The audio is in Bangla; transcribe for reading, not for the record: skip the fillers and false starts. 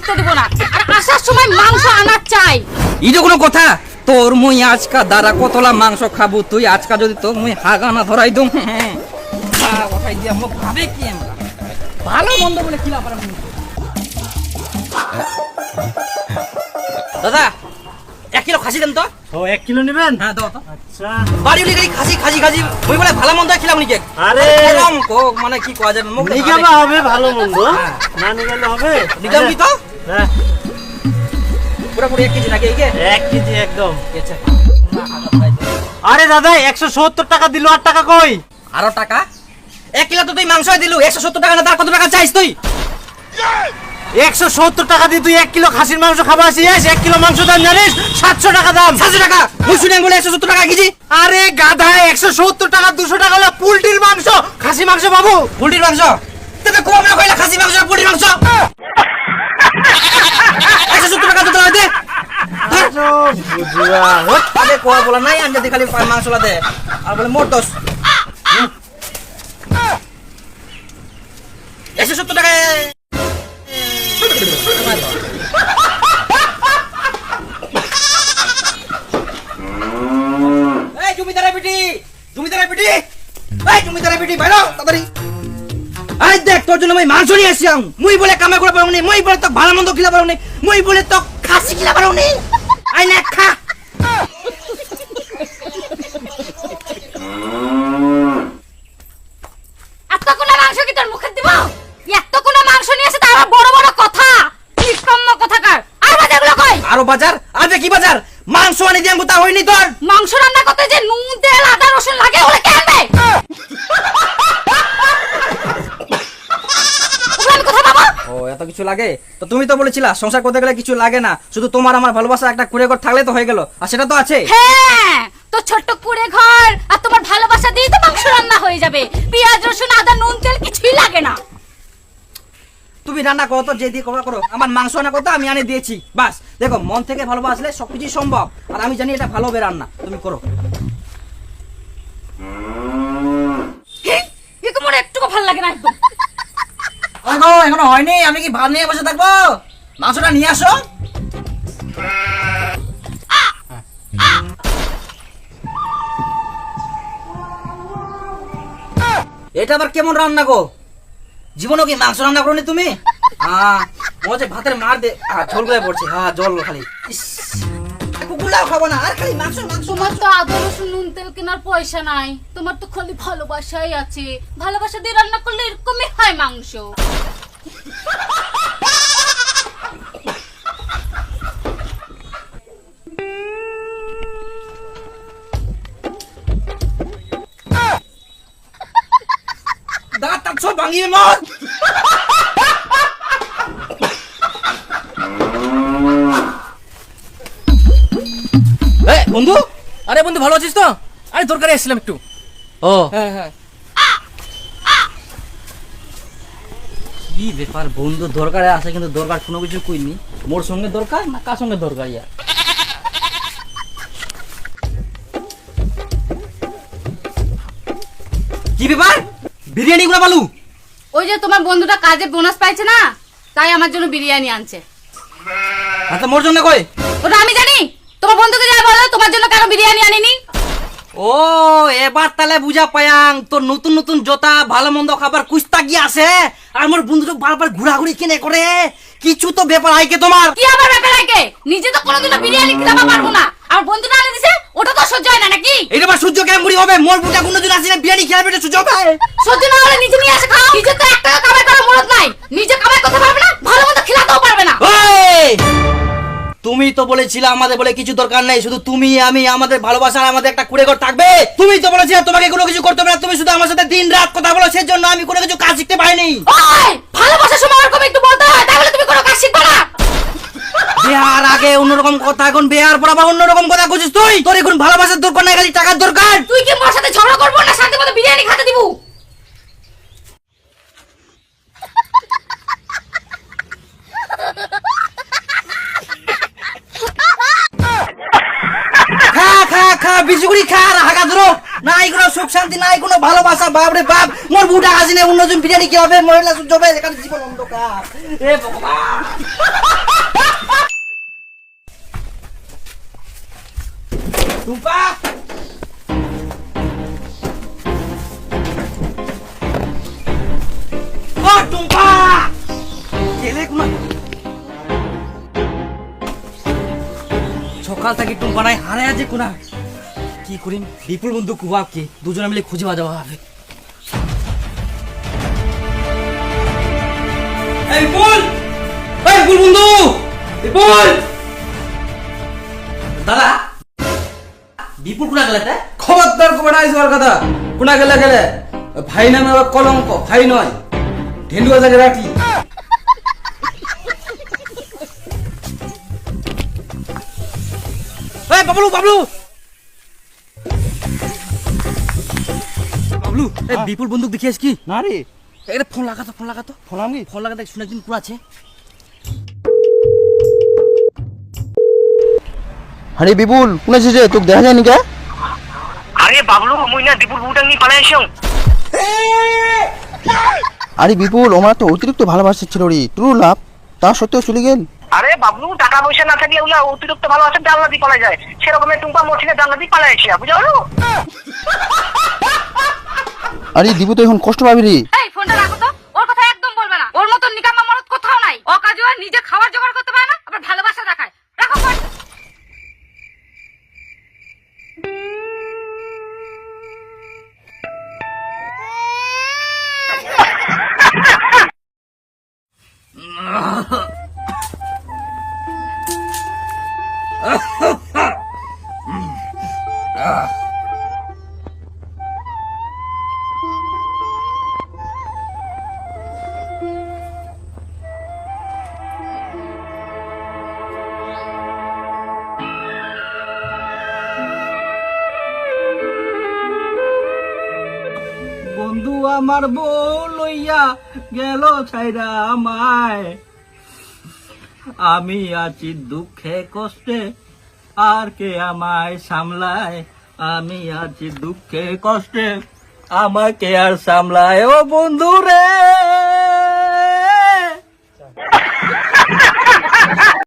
ঢুকতে দেব না, আর আসার সময় মাংস আনার চাই। এটা কোনো কথা? তোর মুই আজকা দ্বারা কতলা মাংস খাবো, তুই আজকা যদি তো মুই হাগানা ধরাই দম ওঠাই দিয়া মুখ খাবে কি আমরা? ভালো মন্দ বলে খিলা পারা। দাদা 1 কিলো খাসি দেন তো। ও 1 কিলো নেবেন? হ্যাঁ দাও তো। আচ্ছা বাড়ি উলি গাড়ি খাসি খাসি খাসি ওই বলে ভালো মন্দ খিলাম নাকি? আরে এরকম কোক মানে কি কয় যাবে মুখ নিগাবা হবে ভালো মন্দ, না নিগালে হবে? নিগাম কি তো? হ্যাঁ পুরো পুরো 1 কেজি নাকি এইকে? 1 কেজি একদম। আচ্ছা আরে দাদা 170 টাকা দিল, আর টাকা কই? আরো টাকা? 1 কিলো তো তুই মাংস দিলু, 170 টাকা না, তার কত টাকা চাইছ তুই? 170 টাকা দিয়ে তুই 1 কিলো খাসির মাংস খাবা আসিস? 1 কিলো মাংস দাম জানিস 700 টাকা দাম। 700 টাকা? মুই শুনেন বলে 170 টাকা কেজি? আরে গাধা 170 টাকা 200 টাকা হলো পোল্ট্রির মাংস, খাসি মাংস বাবু। পোল্ট্রির মাংস? তবে কম না কইলা খাসি মাংস আর পোল্ট্রির মাংস? 170 টাকা তো দাও দে। বুঝুয়া আরে কোয়া বলা নাই আনতে দি খালি মাংসলা দে আর বলে মোট 10 170 টাকা। এই জমিদারের বেটি, জমিদারের বেটি, এই জমিদারের বেটি বাইরো তাড়াতাড়ি। আই দেখ তোর জন্য মই মাংস নিয়ে আসিয়াম, মুই বলে কামে করে পারুনি, মুই বলে তো ভালো মন্দ খিলা পারুনি, মুই বলে তো খাসি খিলা পারুনি। আই না খা। এতগুলো মাংস কি তোর মুখে দিব? এতগুলো মাংস নিয়ে এসে তার বড় বড় কথা, নিষ্কম্ম কথাকার। আর বাজারগুলো কই? আরো বাজার? আরে কি বাজার? মাংস আনি দিয়াম তা হইনি তোর? মাংস রান্না করতে যে নুন তেল আদা রসুন লাগে ওগুলো কে আনবে? ওগুলো আমি কোথায় পাবো? ও এত কিছু লাগে? তো তুমি তো বলেছিলা সংসার করতে গেলে কিছু লাগে না, শুধু তোমার আমার ভালোবাসা একটা কুড়ে ঘর থাকলে তো হয়ে গেল, আর সেটা তো আছে। হ্যাঁ, তো ছোট্ট কুড়ে ঘর আর তোমার ভালোবাসা দিয়ে তো মাংস রান্না হয়ে যাবে। পেঁয়াজ রসুন আদা নুন তেল কিছুই লাগে না। তুমি রান্না করো তো, যে দিয়ে করো করো, আমার মাংস আনা কথা আমি আনে দিয়েছি, বাস। দেখো মন থেকে ভালোবাসলে সবকিছু সম্ভব, আর আমি জানি এটা ভালো হবে রান্না, তুমি করো। একে মনে একটুকু ভালো লাগে না একদম। এখনো হয়নি, আমি কি ভাত নিয়ে বসে থাকবো? মাংসটা নিয়ে আসো। এটা আবার কেমন রান্না গো? জীবনও কি মাংস রান্না করনি তুমি? মজা ভাতের মার দে, ঝোল গুলো পড়ছে, জল খালি। কুকুরটাও খাবো না, আর খালি মাংস মাংস। তোমার তো আদা রসুন নুন তেল কেনার পয়সা নাই, তোমার তো খালি ভালোবাসাই আছে। ভালোবাসা দিয়ে রান্না করলে এরকমই হয় মাংস। দাঁত টাত সব ভাঙিয়ে মত। বন্ধু, আরে বন্ধু ভালো আছিস তো? আরে দরকারে এসেছিলাম একটু। ও হ্যাঁ হ্যাঁ। কি ব্যাপার, বন্ধু দরকারে আসে কিন্তু দরকার কোনো কিছু কইনি। মোর সঙ্গে দরকার না কার সঙ্গে দরকার? ইয়ার কি ব্যাপার? বিরিয়ানি গুলা বালু? ওই যে তোমার বন্ধুটা কাজে বোনাস পাইছে না, তাই আমার জন্য বিরিয়ানি আনছে। আচ্ছা মোর জন্য কই? ওটা আমি জানি। তোমার বন্ধুকে যা বলো তোমার জন্য কেন বিরিয়ানি আনিনি। ও এবার তাহলে বুঝা পায়াং, তোর নতুন নতুন জোতা ভালো মন্দ খাবার কুস্তা কি আছে, আর মোর বন্ধু বারবার ঘোরাঘুরি কেনে করে, কিছু তো ব্যাপার আইকে তোমার। কি আবার ব্যাপার আইকে? নিজে তো কোনোদিনও বিরিয়ানি খেতে পারবো না, আর বন্ধুটা আনে দিছে ওটা তো সহ্য হয় না নাকি? এটা আবার সূর্য কেমন বুড়ি হবে? মোর বুটা কোনদিন আসি না বিরিয়ানি খেয়ে পেটে সূর্য হবে? সহ্য না হলে নিজে নিয়ে এসে খাও। নিজে তো 1 টাকা কামাই করার মুরত নাই, নিজে কামাই করতে পারবে না, ভালো মতো খেলাতেও পারবে না। ওই তুমি তো বলেছিলে আমাদের বলে কিছু দরকার নেই, শুধু তুমি আমি, আমাদের ভালোবাসা আর আমাদের একটা কুড়ে ঘর থাকবে। তুমি তো বলেছিলে তোমাকে কোনো কিছু করতে হবে না, তুমি শুধু আমার সাথে দিন রাত কথা বলো, সেজন্য আমি কোনো কিছু কাজ শিখতে পারিনি। ওই ভালোবাসার সময় এরকম একটু বলতে হয়, তাই বলে তুমি কোনো কাজ শিখবে না। বিয়ার আগে অন্যরকম কথা, এখন বিয়ার পর আবার অন্যরকম কথা খুঁজিস তুই। তোর এখন ভালোবাসার দরকার নাই, খালি টাকার দরকার। তুই কি মোর সাথে ঝগড়া করবো না শান্তি মতো বিরিয়ানি খেতে দিব? খা খা খা বিজুগুড়ি খা, হাগা ধরো। নাই কোনো সুখ শান্তি, নাই কোনো ভালোবাসা। বাপ রে বাপ, মোর বুড়া হাসিনে অন্যজন বিরিয়ানি কি হবে, মহিলা সূর্য হবে, এখানে জীবন অন্ধকার। এ ভগবান। টুম্পা, ও টুম্পা, গেলে কোন সকাল থেকে টুম্পা নাই, হারে আছে কোনা। কি করিম, বিপুল বন্ধু কুবাবকে দুজনে মিলে খুঁজে বাজাওয়া হবে। এই বিপুল, এই বিপুল বন্ধু, বিপুল দাদা, বিপুল কোনা গেলে? খবরদার কবে নাই যাওয়ার কথা। কোনা গেলে গেলে, ভাই নামে আবার কলঙ্ক, ভাই নয় ঢেন্ডুয়া জায়গায় রাখি। এই বাবলু, বাবলু, বাবলু, এই বিপুল বন্দুক দেখিস কি? না রে, এটা ফোন লাগাতো, ফোন লাগাতো, ফোন আমি ফোন লাগাতে শুনে একদিন কোন আছে। আরে বিপুল কোন আছে যে তোকে দেখা যায়নি কে? আরে বাবলু মুই না দীপুর বুটাং নি পালাই আসং। আরে বিপুল আমার তো অতিরিক্ত ভালোবাসা ছিল রে, তোর লাভ তা সত্ত্বেও চলে গেল। আরে বাবলু টাকা পয়সা না থাকলে ওগুলা অতিরিক্ত ভালোবাসা জানলা দিয়ে পালাই যায়, সেরকম টুম্পা মছিনে জানলা দিয়ে পালাই আসিয়া, বুঝালো? আরে দিবু তো এখন কষ্ট পাবি রে। এই ফোনটা রাখো তো, ওর কথা একদম বলবে না। ওর মতন নিকাম্মা মরদ কোথাও নাই। ও কাজে আর নিজে খাবার জোগাড় করতে পারে না, আবার ভালোবাসা দেখায়। রাখো ফোন। বন্ধু আমার বউ লইয়া গেল ছাইরা আমায়, আমি আছি দুঃখে কষ্টে, আর কে আমায় সামলায়? আমি আছি দুঃখে কষ্টে, আমাকে আর সামলায় ও বন্ধু রে।